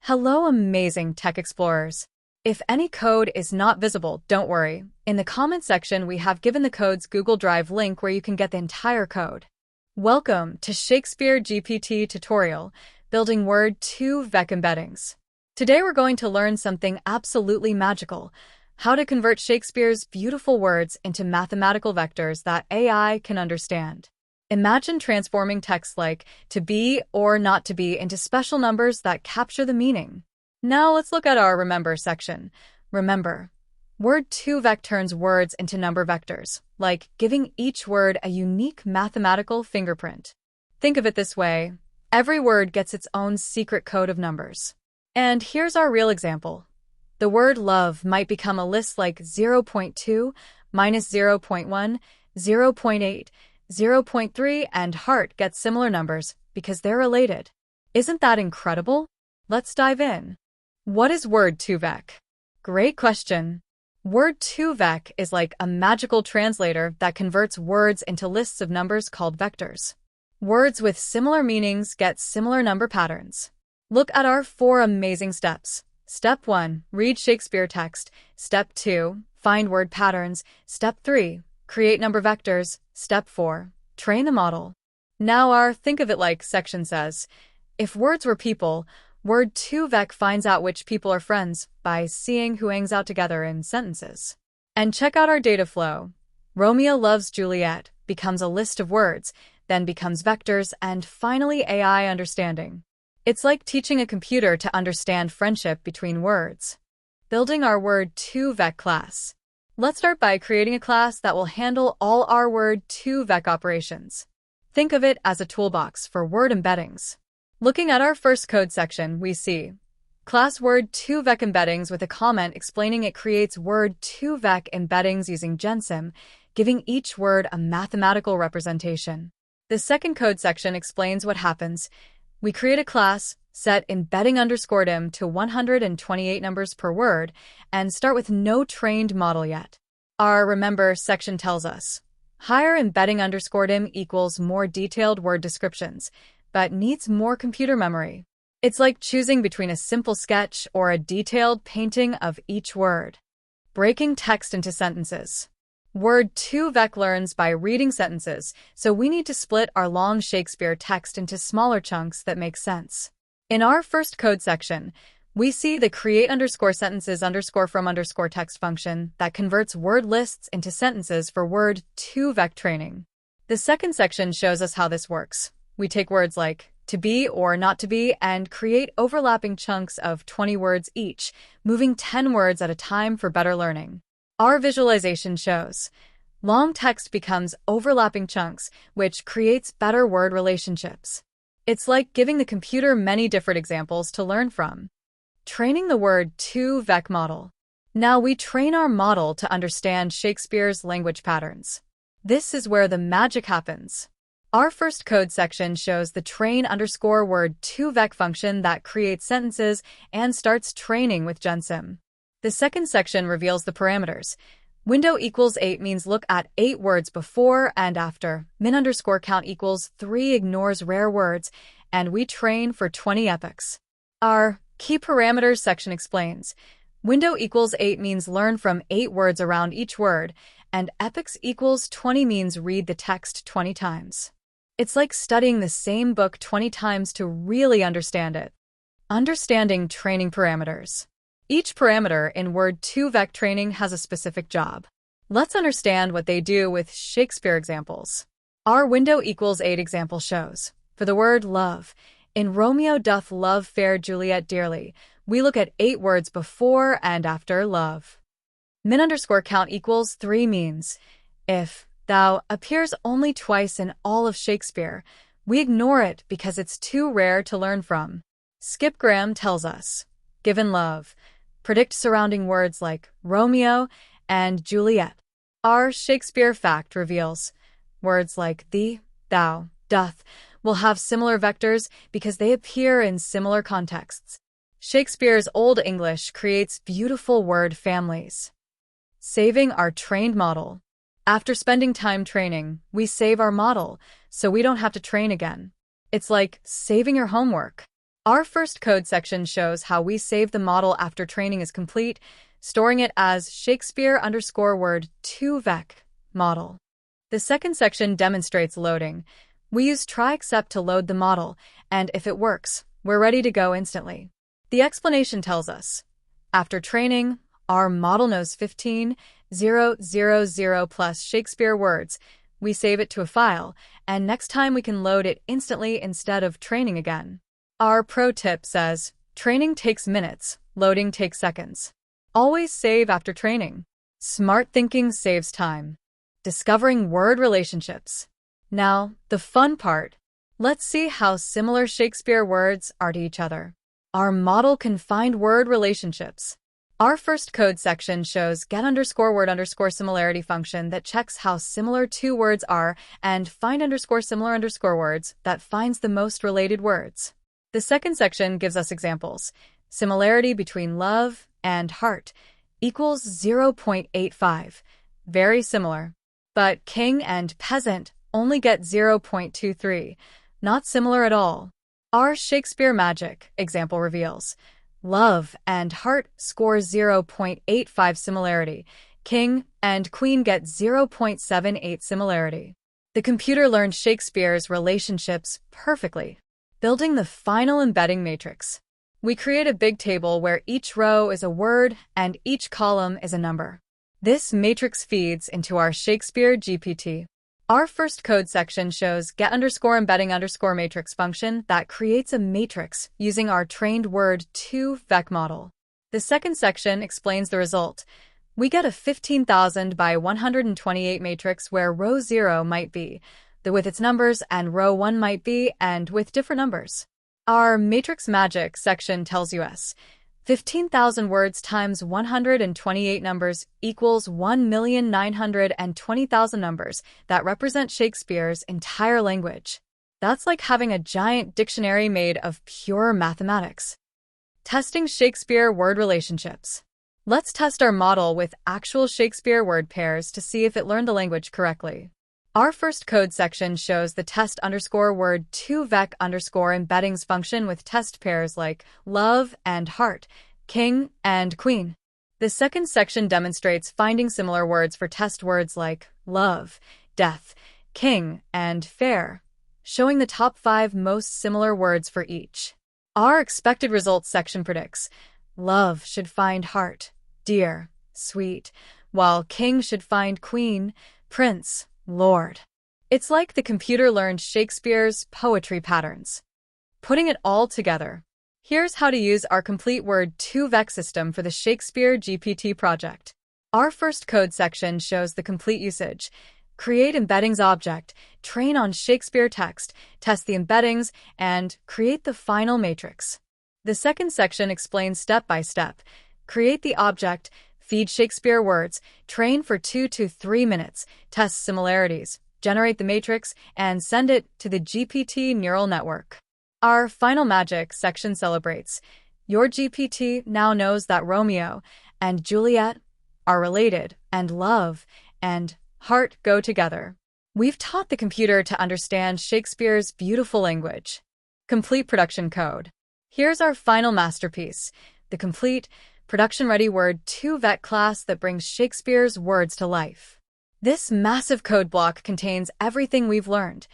Hello, amazing tech explorers. If any code is not visible, don't worry. In the comment section, we have given the code's Google Drive link where you can get the entire code. Welcome to Shakespeare GPT tutorial, building Word2vec embeddings. Today we're going to learn something absolutely magical, how to convert Shakespeare's beautiful words into mathematical vectors that AI can understand. Imagine transforming text like to be or not to be into special numbers that capture the meaning. Now let's look at our remember section. Remember, Word2vec turns words into number vectors, like giving each word a unique mathematical fingerprint. Think of it this way. Every word gets its own secret code of numbers. And here's our real example. The word love might become a list like 0.2, minus 0.1, 0.8, 0.3, and heart gets similar numbers because they're related. Isn't that incredible? Let's dive in. What is Word2vec? Great question. Word2vec is like a magical translator that converts words into lists of numbers called vectors. Words with similar meanings get similar number patterns. Look at our 4 amazing steps. Step 1, read Shakespeare text. Step 2, find word patterns. Step 3, create number vectors. Step 4, train the model. Now our think of it like section says, if words were people, Word2vec finds out which people are friends by seeing who hangs out together in sentences. And check out our data flow. Romeo loves Juliet becomes a list of words, then becomes vectors, and finally AI understanding. It's like teaching a computer to understand friendship between words. Building our Word2vec class. Let's start by creating a class that will handle all our Word2vec operations. Think of it as a toolbox for word embeddings. Looking at our first code section, we see class Word2vec embeddings with a comment explaining it creates Word2vec embeddings using GenSim, giving each word a mathematical representation. The second code section explains what happens. We create a class, set embedding_dim to 128 numbers per word, and start with no trained model yet. Our remember section tells us, higher embedding_dim equals more detailed word descriptions, but needs more computer memory. It's like choosing between a simple sketch or a detailed painting of each word. Breaking text into sentences. Word2vec learns by reading sentences, so we need to split our long Shakespeare text into smaller chunks that make sense. In our first code section, we see the create_sentences_from_text function that converts word lists into sentences for Word2vec training. The second section shows us how this works. We take words like to be or not to be and create overlapping chunks of 20 words each, moving 10 words at a time for better learning. Our visualization shows long text becomes overlapping chunks, which creates better word relationships. It's like giving the computer many different examples to learn from. Training the Word2vec model. Now we train our model to understand Shakespeare's language patterns. This is where the magic happens. Our first code section shows the train_Word2vec function that creates sentences and starts training with GenSim. The second section reveals the parameters. Window equals 8 means look at 8 words before and after. Min_count equals 3 ignores rare words, and we train for 20 epochs. Our key parameters section explains. Window equals 8 means learn from 8 words around each word, and epochs equals 20 means read the text 20 times. It's like studying the same book 20 times to really understand it. Understanding training parameters. Each parameter in Word2vec training has a specific job. Let's understand what they do with Shakespeare examples. Our window equals 8 example shows. For the word love, in Romeo doth love fair Juliet dearly, we look at 8 words before and after love. Min_count equals 3 means, if thou appears only twice in all of Shakespeare, we ignore it because it's too rare to learn from. Skipgram tells us, given love, predict surrounding words like Romeo and Juliet. Our Shakespeare fact reveals words like thee, thou, doth will have similar vectors because they appear in similar contexts. Shakespeare's Old English creates beautiful word families. Saving our trained model. After spending time training, we save our model so we don't have to train again. It's like saving your homework. Our first code section shows how we save the model after training is complete, storing it as Shakespeare_Word2vec model. The second section demonstrates loading. We use try except to load the model, and if it works, we're ready to go instantly. The explanation tells us, after training, our model knows 15,000 plus Shakespeare words. We save it to a file, and next time we can load it instantly instead of training again. Our pro tip says, training takes minutes, loading takes seconds. Always save after training. Smart thinking saves time. Discovering word relationships. Now, the fun part. Let's see how similar Shakespeare words are to each other. Our model can find word relationships. Our first code section shows get_word_similarity function that checks how similar two words are and find_similar_ words that finds the most related words. The second section gives us examples. Similarity between love and heart equals 0.85. Very similar. But king and peasant only get 0.23. Not similar at all. Our Shakespeare magic example reveals love and heart score 0.85 similarity. King and queen get 0.78 similarity. The computer learned Shakespeare's relationships perfectly. Building the final embedding matrix. We create a big table where each row is a word and each column is a number. This matrix feeds into our Shakespeare GPT. Our first code section shows get_embedding_matrix function that creates a matrix using our trained Word2vec model. The second section explains the result. We get a 15,000 by 128 matrix where row 0 might be with its numbers and row 1 might be and with different numbers. Our matrix magic section tells us 15,000 words times 128 numbers equals 1,920,000 numbers that represent Shakespeare's entire language. That's like having a giant dictionary made of pure mathematics. Testing Shakespeare word relationships. Let's test our model with actual Shakespeare word pairs to see if it learned the language correctly. Our first code section shows the test_word2vec_embeddings function with test pairs like love and heart, king and queen. The second section demonstrates finding similar words for test words like love, death, king, and fair, showing the top 5 most similar words for each. Our expected results section predicts love should find heart, dear, sweet, while king should find queen, prince, lord. It's like the computer learned Shakespeare's poetry patterns. Putting it all together. Here's how to use our complete Word2vec system for the Shakespeare GPT project. Our first code section shows the complete usage. Create embeddings object, train on Shakespeare text, test the embeddings, and create the final matrix. The second section explains step by step. Create the object, feed Shakespeare words, train for 2 to 3 minutes, test similarities, generate the matrix, and send it to the GPT neural network. Our final magic section celebrates. Your GPT now knows that Romeo and Juliet are related, and love and heart go together. We've taught the computer to understand Shakespeare's beautiful language. Complete production code. Here's our final masterpiece, the complete production-ready Word2vec class that brings Shakespeare's words to life. This massive code block contains everything we've learned.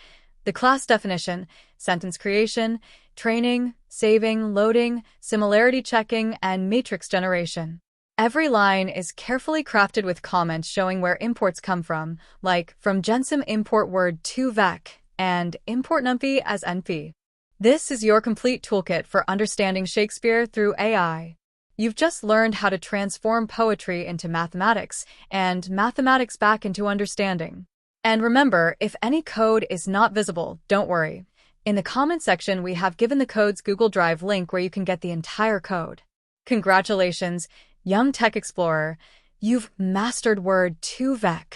The class definition, sentence creation, training, saving, loading, similarity checking, and matrix generation. Every line is carefully crafted with comments showing where imports come from, like from Gensum import Word2vec and import numpy as np. This is your complete toolkit for understanding Shakespeare through AI. You've just learned how to transform poetry into mathematics and mathematics back into understanding. And remember, if any code is not visible, don't worry. In the comment section, we have given the code's Google Drive link where you can get the entire code. Congratulations, young tech explorer. You've mastered Word2vec.